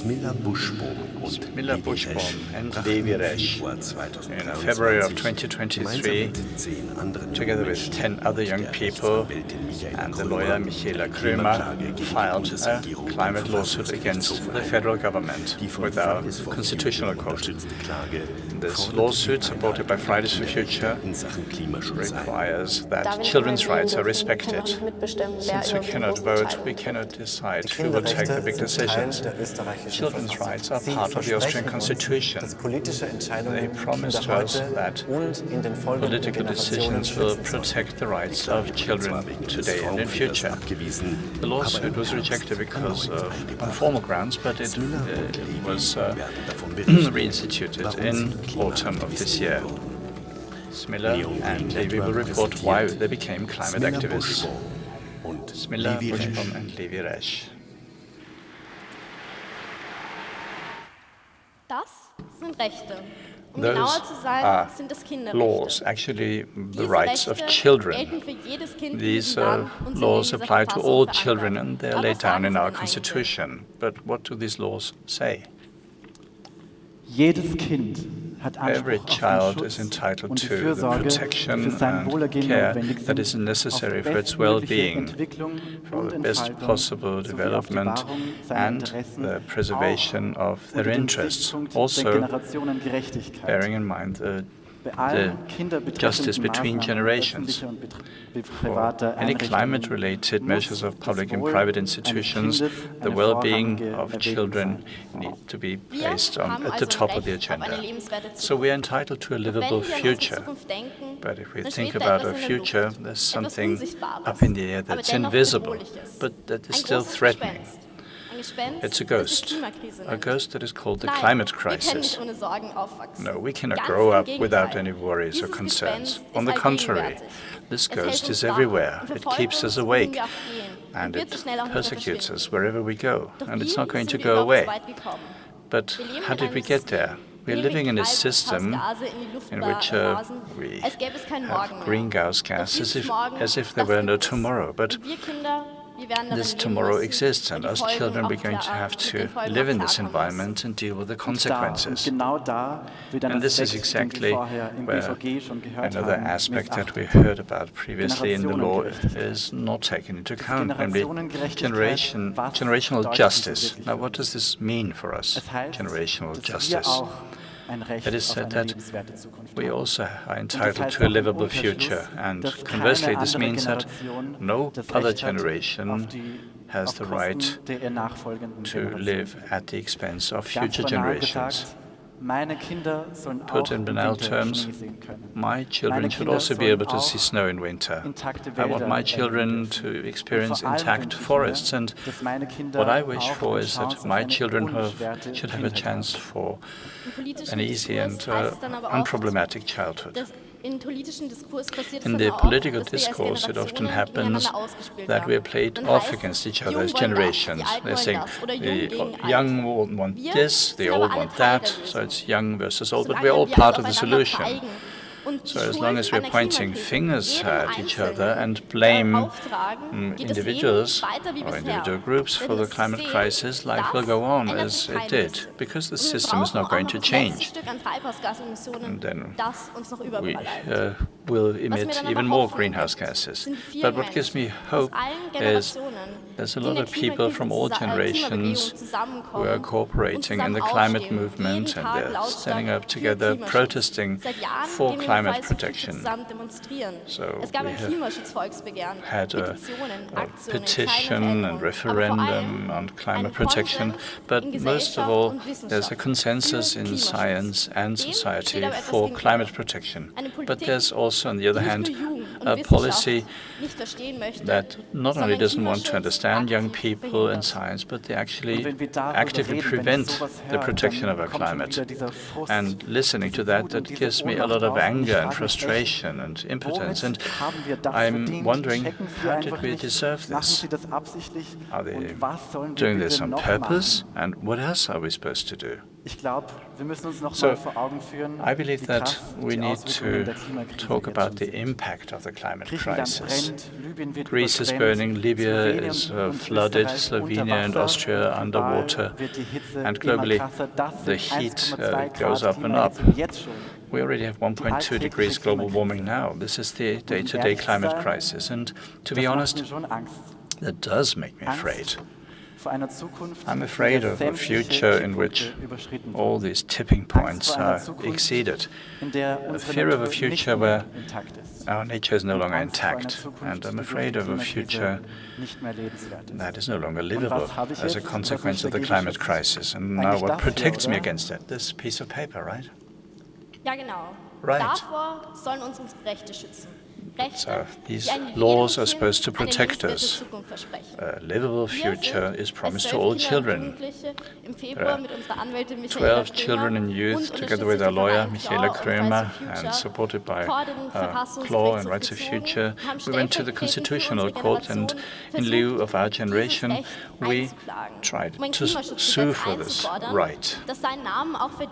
Smilla Buschbom and Levi Resch in February of 2023, together with 10 other young people and the lawyer Michaela Krömer, filed a climate lawsuit against the federal government with our Constitutional Court. This lawsuit, supported by Fridays for Future, requires that children's rights are respected. Since we cannot vote, we cannot decide who will take the big decisions. Children's rights are part of the Austrian Constitution. They promised us that political decisions will protect the rights of children today and in future. The lawsuit was rejected because of informal grounds, but it was reinstituted in autumn of this year. Smilla and Levi will report why they became climate activists. Smilla Buschbom and Levi Resch. Those are laws, actually the rights of children. These laws apply to all children and they're laid down in our Constitution. But what do these laws say? Every child is entitled to the protection and care that is necessary for its well-being, for the best possible development and the preservation of their interests, also bearing in mind the justice between generations. For any climate-related measures of public and private institutions, the well-being of children need to be placed at the top of the agenda. So we are entitled to a livable future. But if we think about a future, there's something up in the air that's invisible, but that is still threatening. It's a ghost that is called the climate crisis. No, we cannot grow up without any worries or concerns. On the contrary, this ghost is everywhere. It keeps us awake, and it persecutes us wherever we go, and it's not going to go away. But how did we get there? We're living in a system in which we have greenhouse gases as if there were no tomorrow. But this tomorrow exists, and us children, we're going to have to live in this environment and deal with the consequences. And this is exactly where another aspect that we heard about previously in the law is not taken into account, namely generational justice. Now, what does this mean for us, generational justice? It is said that we also are entitled to a livable future, and conversely, this means that no other generation has the right to live at the expense of future generations. Put in banal terms, my children should also be able to see snow in winter. I want my children to experience intact forests, and what I wish for is that my children should have a chance for an easy and unproblematic childhood. In the political discourse, it often happens that we are played off against each other as generations. They're saying the young want this, the old want that, so it's young versus old, but we're all part of the solution. So as long as we're pointing fingers at each other and blame individuals or individual groups for the climate crisis, life will go on as it did, because the system is not going to change. And then we will emit even more greenhouse gases. But what gives me hope is there's a lot of people from all generations who are cooperating in the climate movement, and they're standing up together, protesting for climate protection. So we have had a petition and referendum on climate protection, but most of all, there's a consensus in science and society for climate protection. But there's also, on the other hand, a policy that not only doesn't want to understand young people and science, but they actually actively prevent the protection of our climate. And listening to that gives me a lot of anger and frustration and impotence. And I'm wondering, how did we deserve this? Are they doing this on purpose? And what else are we supposed to do? So I believe that we need to talk about the impact of the climate crisis. Greece is burning, Libya is flooded, Slovenia and Austria underwater, and globally the heat goes up and up. We already have 1.2 degrees global warming now. This is the day-to-day climate crisis, and to be honest, that does make me afraid. I'm afraid of a future in which all these tipping points are exceeded. A fear of a future where our nature is no longer intact, and I'm afraid of a future that is no longer livable as a consequence of the climate crisis. And now what protects me against that? This piece of paper, right? Ja, genau. Right. Davor sollen uns unsere Rechte schützen. So these laws are supposed to protect us. A livable future is promised to all children. There are 12 children and youth, together with our lawyer, Michaela Krömer, and supported by Law and Rights of Future. We went to the Constitutional Court, and in lieu of our generation, we tried to sue for this right,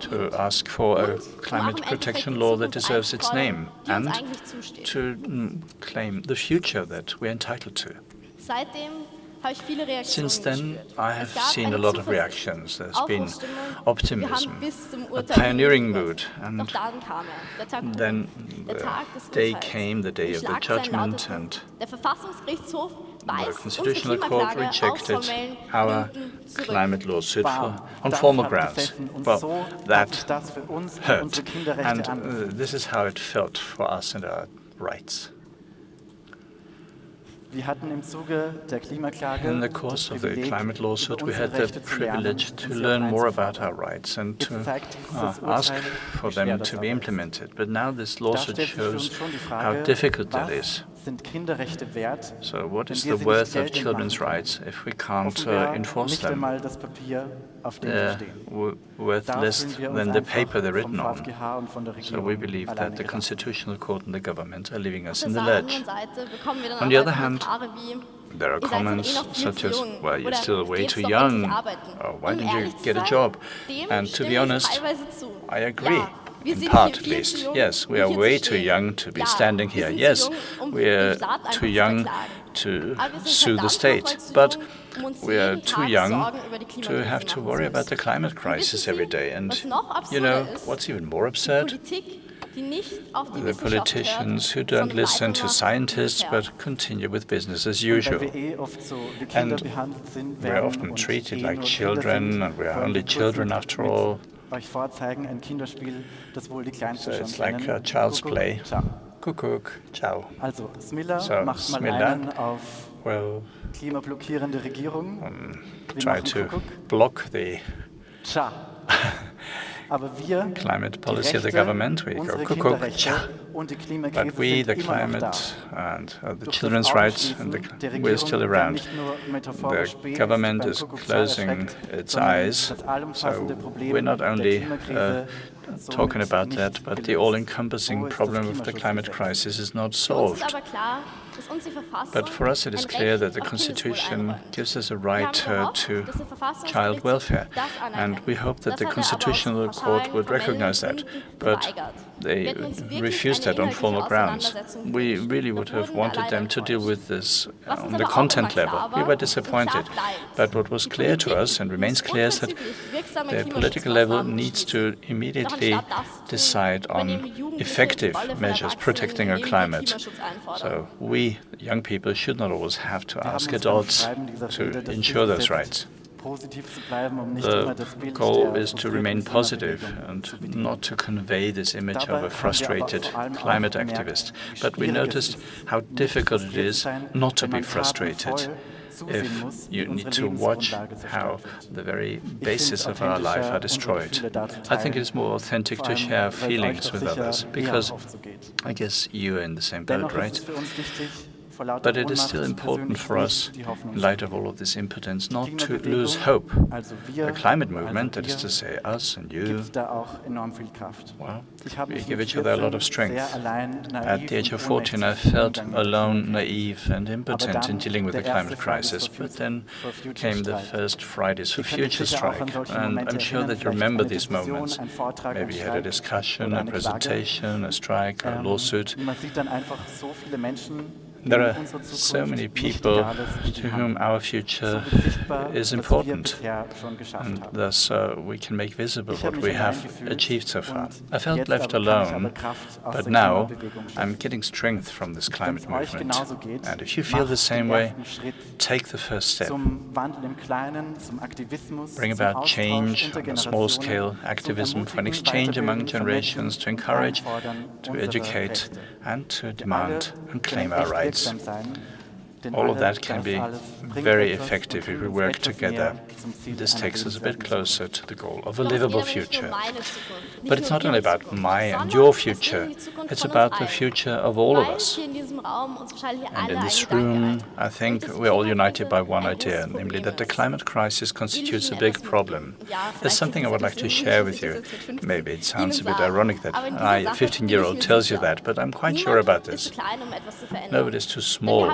to ask for a climate protection law that deserves its name, and to claim the future that we're entitled to. Since then, I have seen a lot of reactions. There's been optimism, a pioneering mood, and then the day came, the day of the judgment, and the Constitutional Court rejected our climate lawsuit on formal grounds. Well, that hurt, and this is how it felt for us and our rights. In the course of the climate lawsuit, we had the privilege to learn more about our rights and to ask for them to be implemented. But now this lawsuit shows how difficult that is. So what is the worth of children's rights if we can't enforce them? They're worth less than the paper they're written on. So we believe that the Constitutional Court and the government are leaving us in the lurch. On the other hand, there are comments such as, well, you're still way too young, or why didn't you get a job? And to be honest, I agree. In part, at least. Yes, we are way too young to be standing here. Yes, we are too young to sue the state. But we are too young to have to worry about the climate crisis every day. And you know what's even more absurd? The politicians who don't listen to scientists but continue with business as usual. And we're often treated like children, and we're only children after all. So it's like a child's play. Kuckuck, ciao. So Smilla will try to block the climate policy of the government. We go kuckuck, ciao. But we, the climate and the children's rights, and we're still around. The government is closing its eyes, so we're not only talking about that, but the all-encompassing problem of the climate crisis is not solved. But for us it is clear that the Constitution gives us a right to child welfare, and we hope that the Constitutional Court would recognize that, but they refused that on formal grounds. We really would have wanted them to deal with this on the content level. We were disappointed, but what was clear to us and remains clear is that the political level needs to immediately decide on effective measures protecting our climate. So we, young people, should not always have to ask adults to ensure those rights. The goal is to remain positive and not to convey this image of a frustrated climate activist. But we noticed how difficult it is not to be frustrated if you need to watch how the very basis of our life are destroyed. I think it is more authentic to share feelings with others, because I guess you are in the same boat, right? But it is still important for us, in light of all of this impotence, not to lose hope. The climate movement, that is to say us and you, well, we give each other a lot of strength. At the age of 14, I felt alone, naive, and impotent in dealing with the climate crisis. But then came the first Fridays for Future strike, and I'm sure that you remember these moments. Maybe you had a discussion, a presentation, a strike, a lawsuit. There are so many people to whom our future is important, and thus we can make visible what we have achieved so far. I felt left alone, but now I'm getting strength from this climate movement. And if you feel the same way, take the first step. Bring about change on a small scale, activism for an exchange among generations, to encourage, to educate, and to demand and claim our rights. All of that can be very effective if we work together. This takes us a bit closer to the goal of a livable future. But it's not only about my and your future, it's about the future of all of us. And in this room, I think we're all united by one idea, namely that the climate crisis constitutes a big problem. There's something I would like to share with you. Maybe it sounds a bit ironic that I, a 15-year-old, tells you that, but I'm quite sure about this. Nobody's too small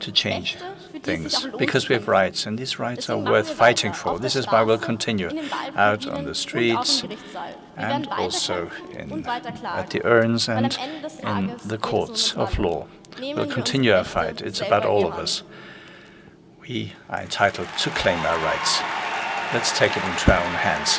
to change things, because we have rights, and these rights are worth fighting for. This is why we'll continue out on the streets and also at the urns and in the courts of law. We'll continue our fight. It's about all of us. We are entitled to claim our rights. Let's take it into our own hands.